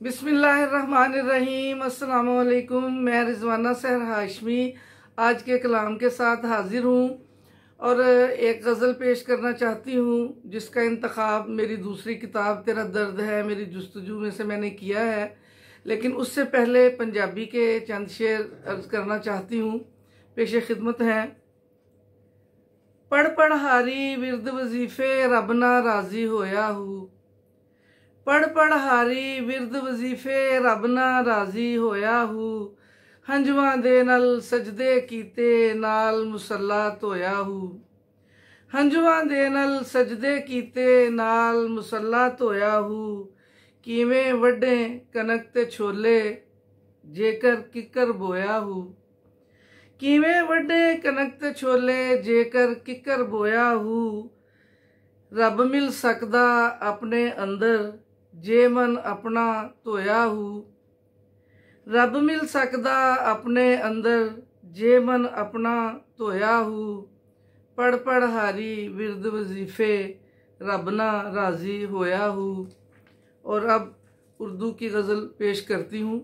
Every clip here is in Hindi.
बिस्मिल्लाहिर्रहमानिर्रहीम। अस्सलाम वालेकुम। मैं रिजवाना सहर हाशमी आज के कलाम के साथ हाजिर हूँ और एक गज़ल पेश करना चाहती हूँ जिसका इंतखाब मेरी दूसरी किताब तेरा दर्द है मेरी जुस्तजू में से मैंने किया है। लेकिन उससे पहले पंजाबी के चंद शेर अर्ज करना चाहती हूँ, पेश खिदमत हैं। पढ़ पढ़हारी विरद वजीफे रब ना राजी होया हूँ। पढ़ पढ़हारी विरद वजीफे रब ना राजी होया हूँ। हंजुआं दे नल सजदे कीते नाल मुसल्ला धोया हूँ। हंजुआं दे नल सजदे कीते नाल मुसल्ला धोया हूँ। किवें वड्डे कनक ते छोले जेकर किकर बोया हूँ। किवें वड्डे कनक ते छोले जेकर किकर बोया हूँ। रब मिल सकदा अपने अंदर जे मन अपना धोया हूँ। रब मिल सकदा अपने अंदर जे मन अपना धोया हूँ। पढ़ पढ़हारी विरद वजीफे रब ना राजी होया हूँ। और अब उर्दू की गज़ल पेश करती हूँ।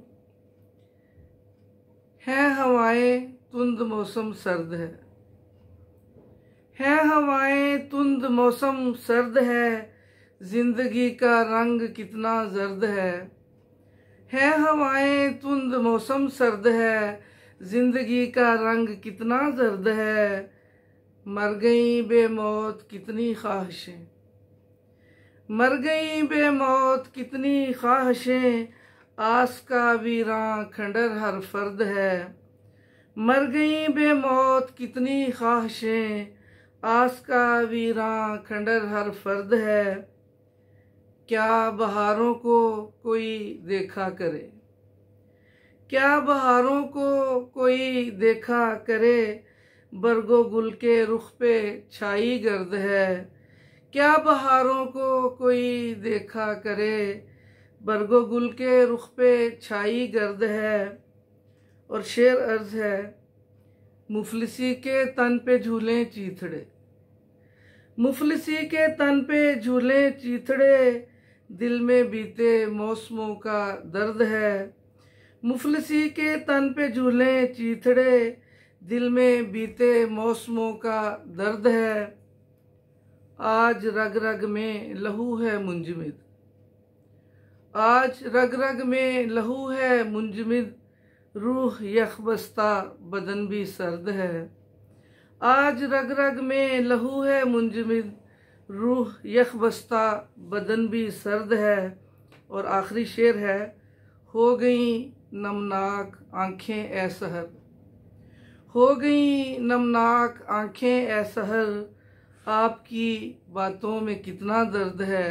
है हवाएं तुंद मौसम सर्द है हवाएं तुंद मौसम सर्द है। जिंदगी का रंग कितना जर्द है हवाएं तुंद मौसम सर्द है। जिंदगी का रंग कितना जर्द है। मर गई बेमौत कितनी ख्वाहिशें मर गई बेमौत कितनी ख्वाहिशें। आस का वीरां खंडर हर फर्द है। मर गई बेमौत कितनी ख्वाहिशें। आस का वीरां खंडर हर फर्द है। क्या बहारों को कोई देखा करे क्या बहारों को कोई देखा करे। बरगो गुल के रुख पे छाई गर्द है। क्या बहारों को कोई देखा करे। बरगो गुल के रुख पे छाई गर्द है। और शेर अर्ज है। मुफलिसी के तन पे झूले चीथड़े मुफलिसी के तन पे झूले चीथड़े। दिल में बीते मौसमों का दर्द है। मुफलिसी के तन पे झूले चीथड़े। दिल में बीते मौसमों का दर्द है। आज रग रग में लहू है मुंजमिद आज रग रग में लहू है मुंजमिद। रूह यखबस्ता बदन भी सर्द है। आज रग रग में लहू है मुंजमिद। रूह यखबस्ता बदन भी सर्द है। और आखिरी शेर है। हो गई नमनाक आंखें ए सहर हो गई नमनाक आंखें ए सहर। आपकी बातों में कितना दर्द है।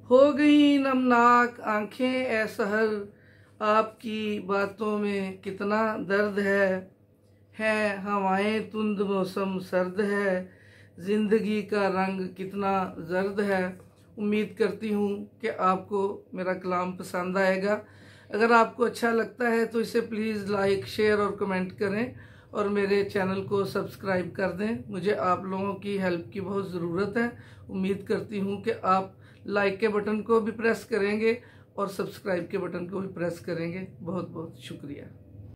हो गई नमनाक आंखें ए सहर। आपकी बातों में कितना दर्द है हवाएं तुंद मौसम सर्द है। जिंदगी का रंग कितना जर्द है। उम्मीद करती हूँ कि आपको मेरा कलाम पसंद आएगा। अगर आपको अच्छा लगता है तो इसे प्लीज़ लाइक शेयर और कमेंट करें और मेरे चैनल को सब्सक्राइब कर दें। मुझे आप लोगों की हेल्प की बहुत ज़रूरत है। उम्मीद करती हूँ कि आप लाइक के बटन को भी प्रेस करेंगे और सब्सक्राइब के बटन को भी प्रेस करेंगे। बहुत बहुत शुक्रिया।